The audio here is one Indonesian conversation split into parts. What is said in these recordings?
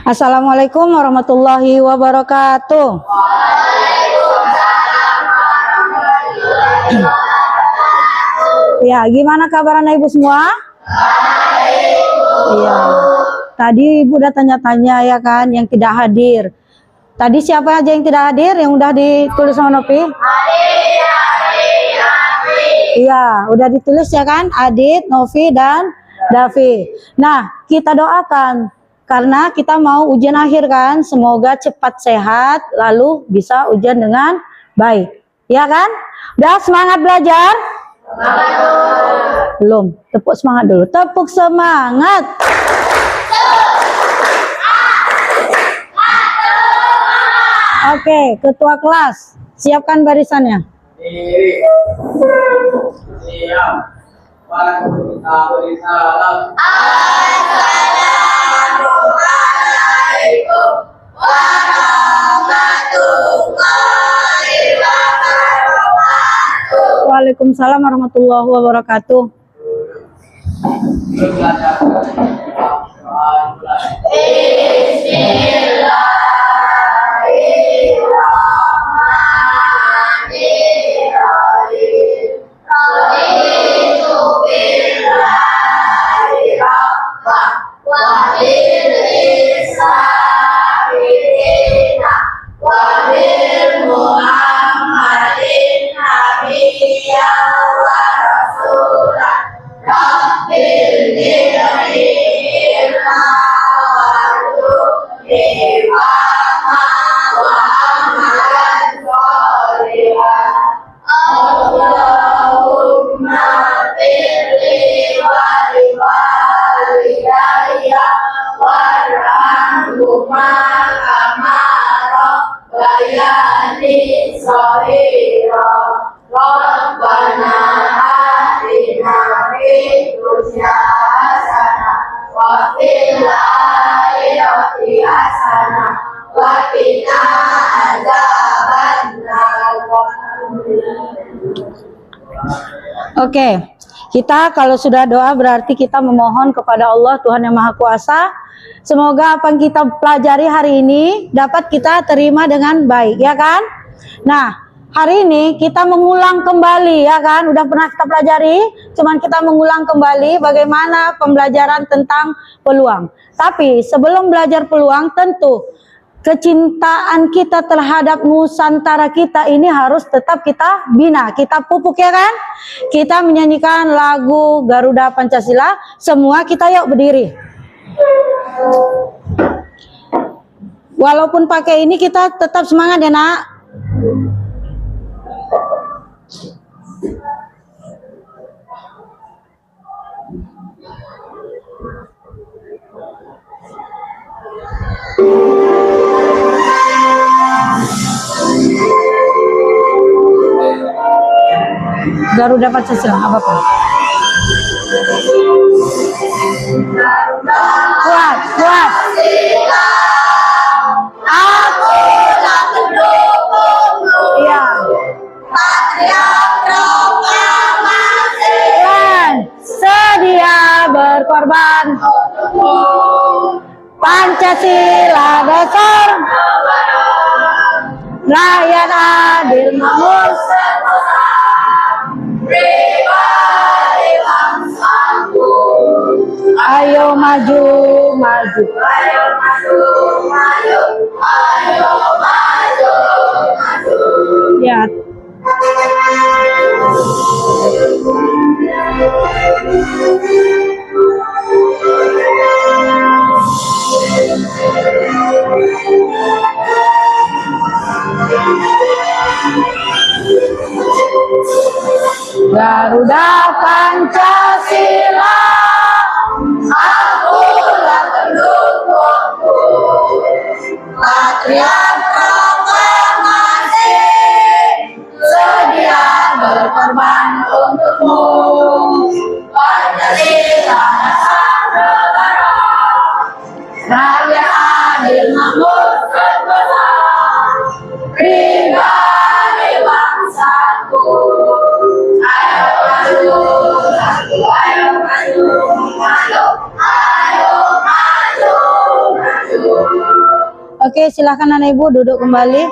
Assalamualaikum warahmatullahi wabarakatuh. Ya, gimana kabar anak ibu semua? Iya. Tadi ibu udah tanya-tanya ya kan, yang tidak hadir. Tadi siapa aja yang tidak hadir, yang udah ditulis sama Nopi? Iya, udah ditulis ya kan? Adit, Novi, dan Davi. Nah, kita doakan karena kita mau ujian akhir kan. Semoga cepat sehat, lalu bisa ujian dengan baik. Ya kan? Udah semangat belajar? Belum. Tepuk semangat dulu. Tepuk semangat. Oke, ketua kelas, siapkan barisannya. Siap. Waalaikumsalam. Assalamualaikum warahmatullahi wabarakatuh. Waalaikumsalam warahmatullahi wabarakatuh. Oke, kita kalau sudah doa berarti kita memohon kepada Allah Tuhan yang Maha Kuasa. Semoga apa yang kita pelajari hari ini dapat kita terima dengan baik, ya kan? Nah, hari ini kita mengulang kembali, ya kan? Udah pernah kita pelajari, cuman kita mengulang kembali bagaimana pembelajaran tentang peluang. Tapi sebelum belajar peluang, tentu kecintaan kita terhadap Nusantara kita ini harus tetap kita bina, kita pupuk, ya kan? Kita menyanyikan lagu Garuda Pancasila, semua kita yuk berdiri. Walaupun pakai ini kita tetap semangat ya nak. Garuda Pancasila, apa-apa. Kuat, kuat. Akulah pendukungmu. Iya. Patriot proklamasi. Dan sedia berkorban. Pancasila dasar. Rakyat adil makmur. Pribadi bangsaku. Ayo maju, maju. Ayo maju, maju. Ayo maju, maju. Ya. Garuda Pancasila, Akulah pendukungmu. Patriot proklamasi. Sedia berkorban untukmu. Pancasila dasar negara. Rakyat adil makmur sentosa. Pribadi bangsaku. Ayo maju, maju. Ayo maju, maju. Ayo maju, maju. Oke, silahkan anak ibu duduk kembali.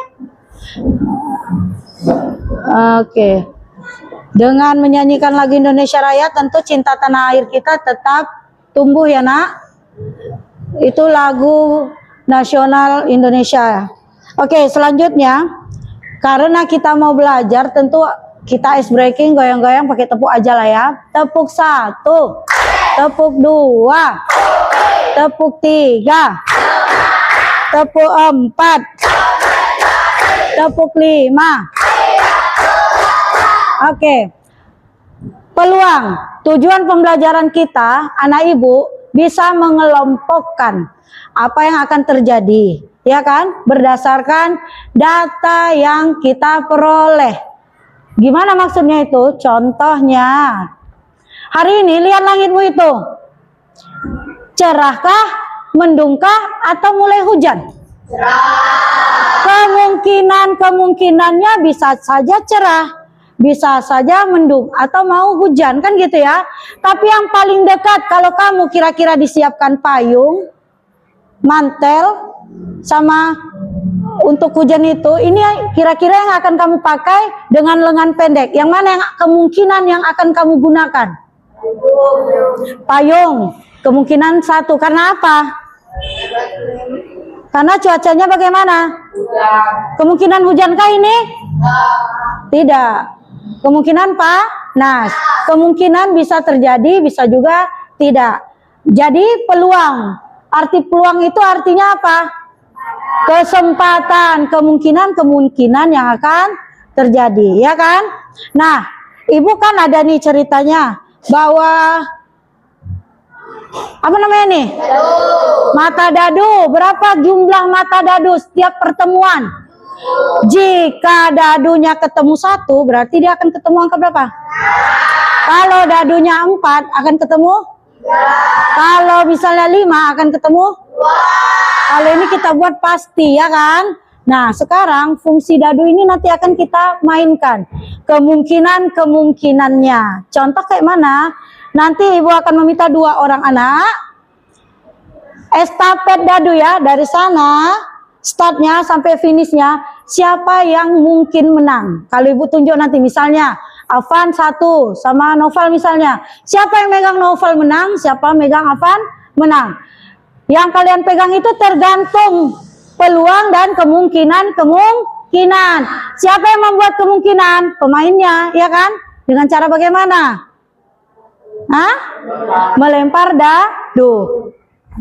Oke. Dengan menyanyikan lagu Indonesia Raya, tentu cinta tanah air kita tetap tumbuh ya nak. Itu lagu nasional Indonesia. Oke, selanjutnya karena kita mau belajar, tentu kita ice breaking, goyang-goyang pakai tepuk aja lah ya. Tepuk 1, tepuk 2, tepuk 3, tepuk 4, tepuk 5. Oke. Peluang, tujuan pembelajaran kita, anak ibu bisa mengelompokkan apa yang akan terjadi, ya kan? Berdasarkan data yang kita peroleh. Gimana maksudnya itu? Contohnya, hari ini lihat langitmu itu. Cerahkah, mendungkah, atau mulai hujan? Kemungkinannya bisa saja cerah, bisa saja mendung, atau mau hujan, kan gitu ya. Tapi yang paling dekat, kalau kamu kira-kira disiapkan payung, mantel, sama untuk hujan itu, ini kira-kira yang akan kamu pakai dengan lengan pendek. Yang mana yang kemungkinan yang akan kamu gunakan? Payung. Kemungkinan 1. Karena apa? Karena cuacanya bagaimana? Kemungkinan hujankah ini? Tidak. Kemungkinan panas. Kemungkinan bisa terjadi, bisa juga tidak. Jadi peluang. Arti peluang itu artinya apa? Kesempatan, kemungkinan yang akan terjadi, ya kan? Nah, ibu kan ada nih ceritanya bahwa apa namanya nih? Mata dadu. Berapa jumlah mata dadu setiap pertemuan? Jika dadunya ketemu 1, berarti dia akan ketemu angka berapa? Kalau dadunya 4, akan ketemu? Kalau misalnya 5, akan ketemu? Kalau ini kita buat pasti, ya kan? Nah, sekarang fungsi dadu ini nanti akan kita mainkan. Kemungkinannya. Contoh kayak mana? Nanti ibu akan meminta 2 orang anak. Estafet dadu ya, dari sana startnya sampai finishnya, siapa yang mungkin menang? Kalau ibu tunjuk nanti misalnya Afan 1 sama Noval misalnya, siapa yang megang Noval menang, siapa megang Afan menang. Yang kalian pegang itu tergantung peluang dan kemungkinan. Siapa yang membuat kemungkinan? Pemainnya, ya kan? Dengan cara bagaimana? Melempar dadu.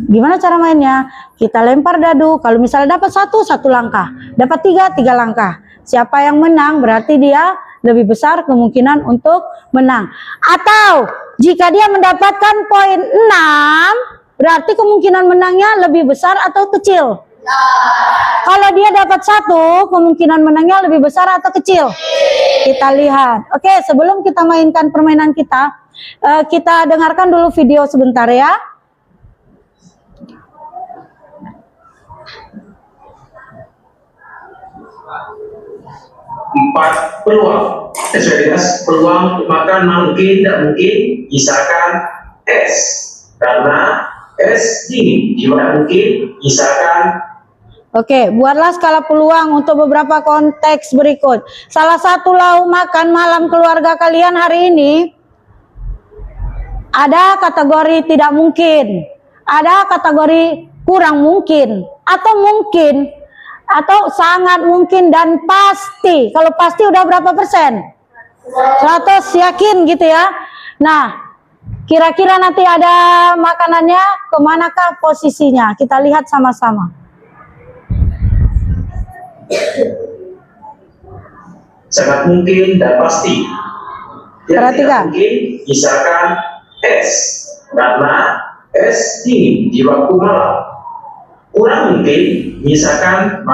Gimana cara mainnya? Kita lempar dadu. Kalau misalnya dapat 1 langkah, dapat 3 langkah. Siapa yang menang berarti dia lebih besar kemungkinan untuk menang. Atau jika dia mendapatkan poin 6, berarti kemungkinan menangnya lebih besar atau kecil? Kalau dia dapat 1, kemungkinan menangnya lebih besar atau kecil? Kita lihat. Oke, sebelum kita mainkan permainan kita dengarkan dulu video sebentar ya. Empat peluang. Sesuai dengan peluang maka mungkin tidak mungkin, misalkan es karena es dingin. Jika mungkin, misalkan. Oke, buatlah skala peluang untuk beberapa konteks berikut. Salah satu lauk makan malam keluarga kalian hari ini ada kategori tidak mungkin, ada kategori kurang mungkin, atau mungkin, atau sangat mungkin dan pasti. Kalau pasti udah berapa persen? 100 yakin gitu ya. Nah, kira-kira nanti ada makanannya, kemanakah posisinya? Kita lihat sama-sama. Sangat mungkin dan pasti. Perhatikan. Mungkin, misalkan es karena es dingin di waktu malam. Kurang mungkin, misalkan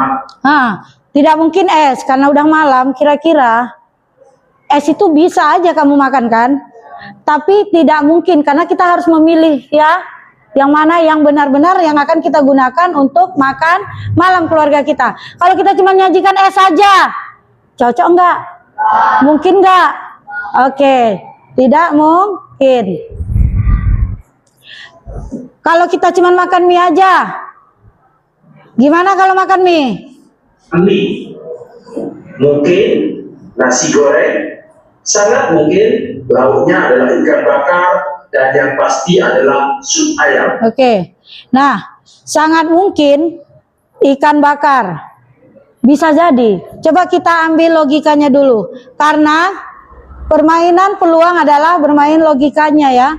tidak mungkin es karena udah malam. Kira-kira es itu bisa aja kamu makan kan? Tapi tidak mungkin karena kita harus memilih ya, yang mana yang benar-benar yang akan kita gunakan untuk makan malam keluarga kita. Kalau kita cuma nyajikan es saja, cocok enggak? Mungkin enggak? Oke, tidak mungkin. Kalau kita cuma makan mie aja, Gimana kalau makan mie? Mie. Mungkin nasi goreng, sangat mungkin lauknya adalah ikan bakar, dan yang pasti adalah sup ayam. Oke. Nah, sangat mungkin ikan bakar. Bisa jadi. Coba kita ambil logikanya dulu. Karena permainan peluang adalah bermain logikanya ya.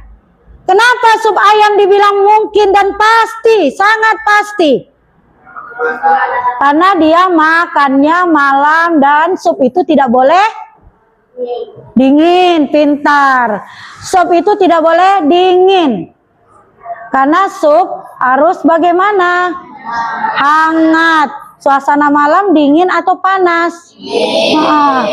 Kenapa sup ayam dibilang mungkin dan pasti? Sangat pasti. Karena dia makannya malam dan sup itu tidak boleh dingin. Pintar. Sup itu tidak boleh dingin. Karena sup harus bagaimana? Hangat. Suasana malam dingin atau panas? Nah,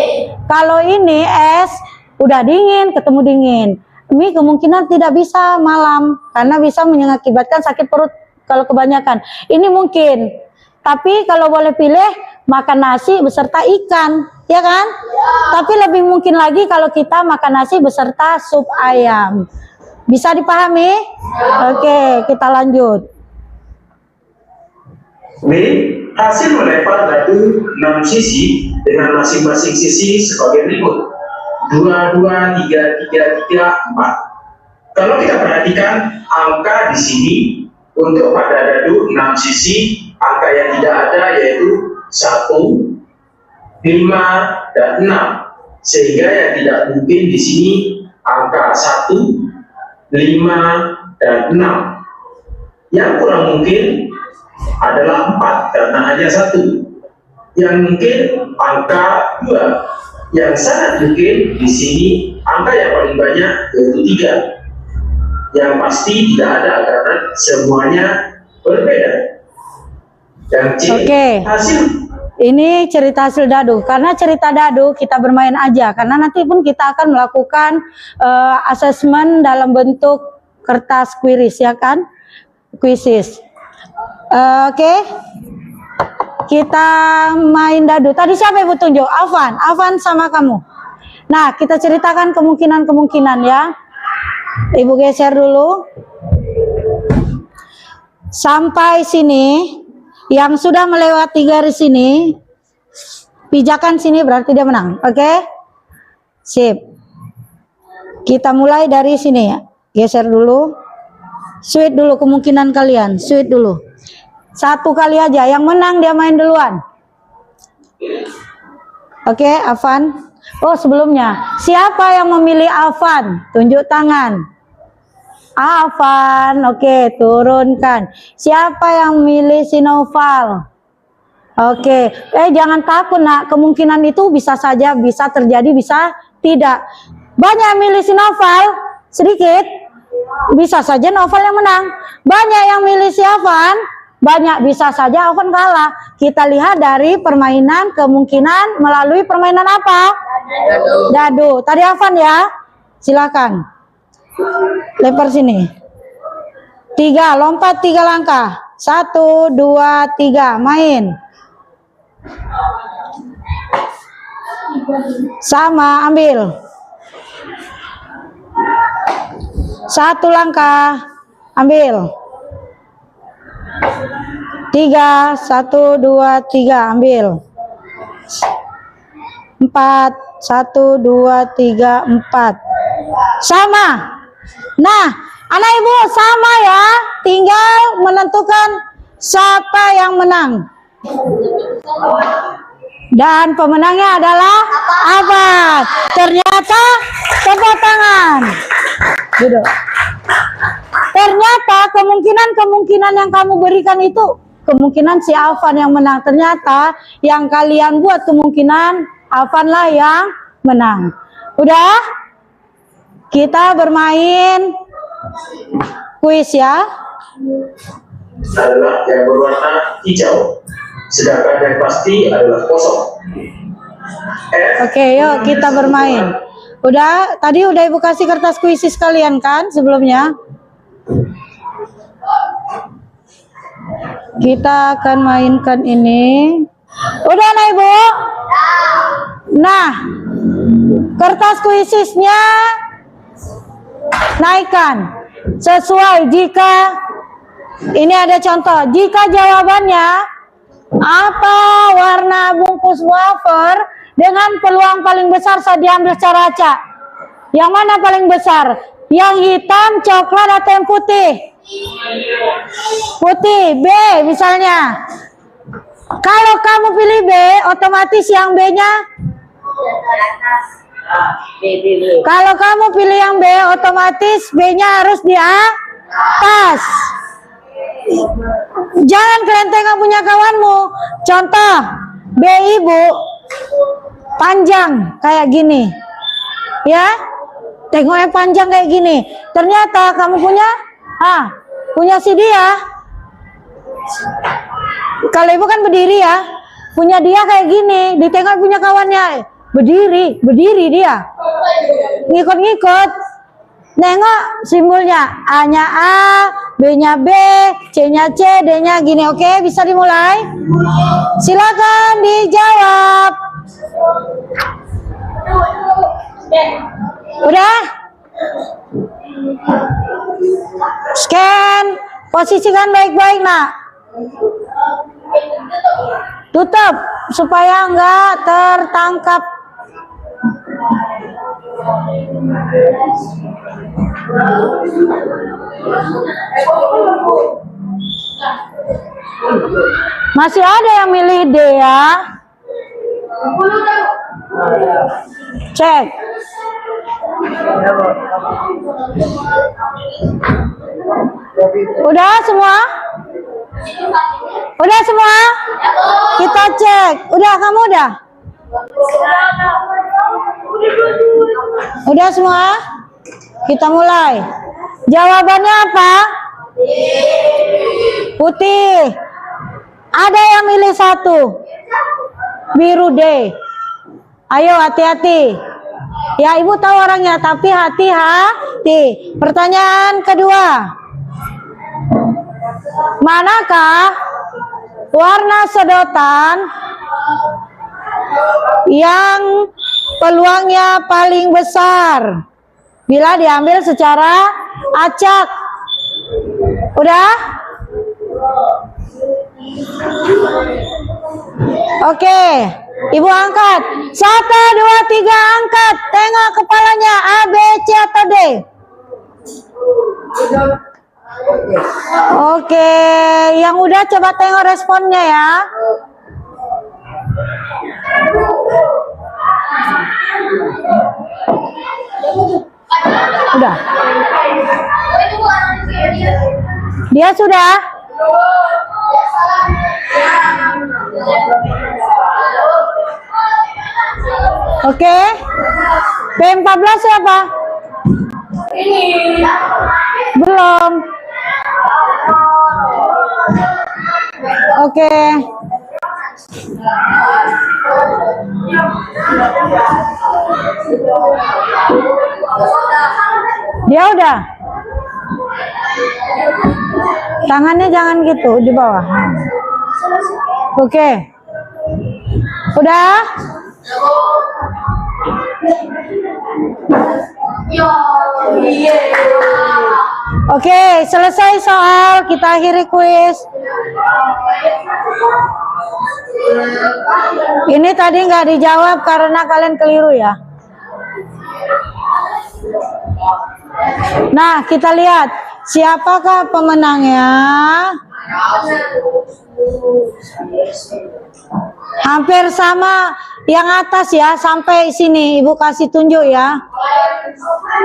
kalau ini es udah dingin, ketemu dingin. Mie kemungkinan tidak bisa malam karena bisa mengakibatkan sakit perut kalau kebanyakan. Ini mungkin. Tapi kalau boleh pilih makan nasi beserta ikan, ya kan? Tapi lebih mungkin lagi kalau kita makan nasi beserta sup ayam. Bisa dipahami? Oke, kita lanjut. B. Hasil melempar dadu 6 sisi dengan masing-masing sisi sebagai berikut: 2, 2, 3, 3, 3, 4. Kalau kita perhatikan angka di sini untuk pada dadu 6 sisi, angka yang tidak ada yaitu 1, 5, dan 6. Sehingga yang tidak mungkin di sini angka 1, 5, dan 6. Yang kurang mungkin adalah 4 karena hanya 1. Yang mungkin angka 2. Yang sangat mungkin di sini angka yang paling banyak yaitu 3. Yang pasti tidak ada karena semuanya berbeda. Yang C. Hasil. Ini cerita hasil dadu. Karena cerita dadu kita bermain aja. Karena nanti pun kita akan melakukan asesmen dalam bentuk kertas quiz ya kan? Quizzes. Oke. Kita main dadu. Tadi siapa ibu tunjuk? Afan sama kamu. Nah, kita ceritakan kemungkinan-kemungkinan ya. Ibu geser dulu. Sampai sini, yang sudah melewati garis ini, pijakan sini berarti dia menang. Oke? Sip. Kita mulai dari sini ya. Geser dulu. Sweet dulu kemungkinan kalian. Sweet dulu. 1 kali aja, yang menang dia main duluan. Oke, Afan. Oh, sebelumnya, siapa yang memilih Afan? Tunjuk tangan. Afan, oke, turunkan. Siapa yang memilih Sinoval? Oke, jangan takut nak, kemungkinan itu bisa saja, bisa terjadi, bisa tidak. Banyak yang milih Sinoval, sedikit, bisa saja Noval yang menang. Banyak yang milih si Afan, banyak bisa saja Afan kalah. Kita lihat dari permainan kemungkinan melalui permainan apa? Dadu. Tadi Afan ya. Silakan. Lempar sini. 3, lompat 3 langkah. 1, 2, 3, main. Sama, ambil. 1 langkah, ambil. 3, 1, 2, 3, ambil. 4, 1, 2, 3, 4. Sama. Nah, anak ibu sama ya. Tinggal menentukan siapa yang menang. Dan pemenangnya adalah Afan. Ternyata tepuk tangan. Duduk. Ternyata kemungkinan yang kamu berikan itu kemungkinan si Afan yang menang. Ternyata yang kalian buat kemungkinan Afan lah yang menang. Udah? Kita bermain kuis ya. Adalah yang berwarna hijau. Sedangkan yang pasti adalah kosong. Oke, yuk kita bermain. Udah, tadi udah ibu kasih kertas kuisis kalian kan sebelumnya. Kita akan mainkan ini. Udah nah ibu? Nah, kertas kuisisnya naikkan. Sesuai jika, ini ada contoh. Jika jawabannya Apa warna bungkus wafer dengan peluang paling besar saat diambil secara acak? Yang mana paling besar? Yang hitam, coklat, atau yang putih? Putih. B misalnya. Kalau kamu pilih B, otomatis yang B-nya. Kalau kamu pilih yang B, otomatis B-nya harus di atas. Jangan kalian tengok punya kawanmu. Contoh, B ibu panjang kayak gini, ya. Tengoknya panjang kayak gini. Ternyata kamu punya si dia. Kalau ibu kan berdiri ya, punya dia kayak gini. Ditengok punya kawannya berdiri dia, ngikut-ngikut. Nengok simbolnya, A-nya A, B-nya B, C-nya C, D-nya gini. Oke, bisa dimulai? Silakan dijawab. Udah? Scan, posisikan baik-baik, nak. Tutup supaya enggak tertangkap. Masih ada yang milih D ya? Cek. Udah semua? Udah semua? Kita cek. Udah, kamu udah? Udah semua? Kita mulai. Jawabannya apa? Putih. Ada yang milih satu. Biru D. Ayo hati-hati. Ya, ibu tahu orangnya, tapi hati-hati. Pertanyaan kedua. Manakah warna sedotan yang peluangnya paling besar bila diambil secara acak? Udah? Oke, ibu angkat. 1, 2, 3, angkat. Tengok kepalanya, A, B, C, atau D? Oke, yang udah coba tengok responnya ya. Udah. Dia sudah? Oke. P14 siapa? Belum. Oke. Dia udah. Tangannya jangan gitu di bawah. Oke. Udah? Oke, selesai soal. Kita akhiri kuis. Ini tadi nggak dijawab karena kalian keliru ya. Nah, kita lihat siapakah pemenangnya. Hampir sama yang atas ya, sampai sini Ibu kasih tunjuk ya.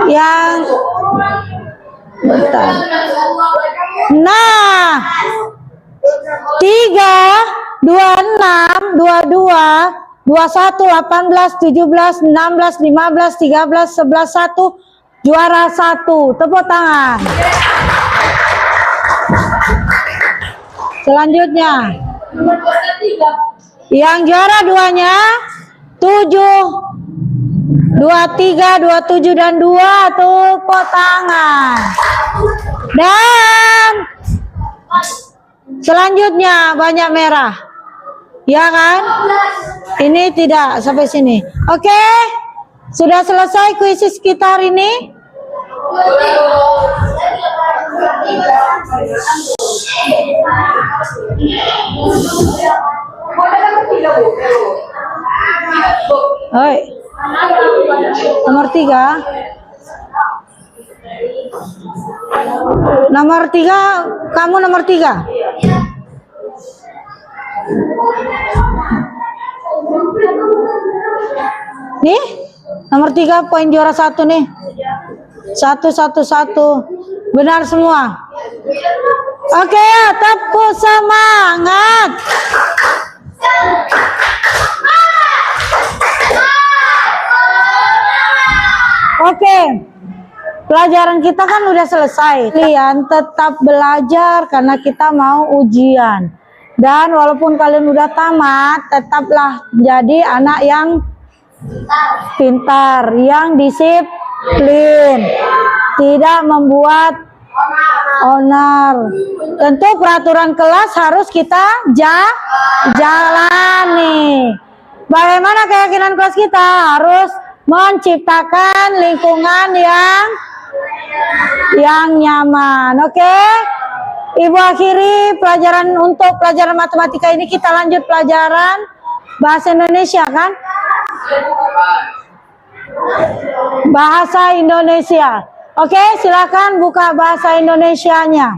Yang bentar. Nah, 3, 26, 22, 21, 18, 17, 16, 15, 13, 11, 1, juara 1. Tepuk tangan. Selanjutnya, yang juara 2-nya 7, 23, 27 dan 2. Tepuk tangan. Dan selanjutnya banyak merah. Ya kan? Ini tidak sampai sini. Oke. Sudah selesai kuis kita hari ini? Oi. Nomor 3. Nomor 3, kamu nomor 3. Nih, nomor 3 poin juara 1 nih. 111. Benar semua. Oke, tepuk semangat. Oke. Pelajaran kita kan udah selesai. Kalian tetap belajar karena kita mau ujian. Dan walaupun kalian udah tamat, tetaplah jadi anak yang pintar, yang disiplin, tidak membuat onar. Tentu peraturan kelas harus kita jalani. Bagaimana keyakinan kelas kita? Harus menciptakan lingkungan yang nyaman. Oke? Ibu akhiri pelajaran untuk pelajaran matematika ini. Kita lanjut pelajaran bahasa Indonesia kan? Bahasa Indonesia. Oke, silakan buka bahasa Indonesianya.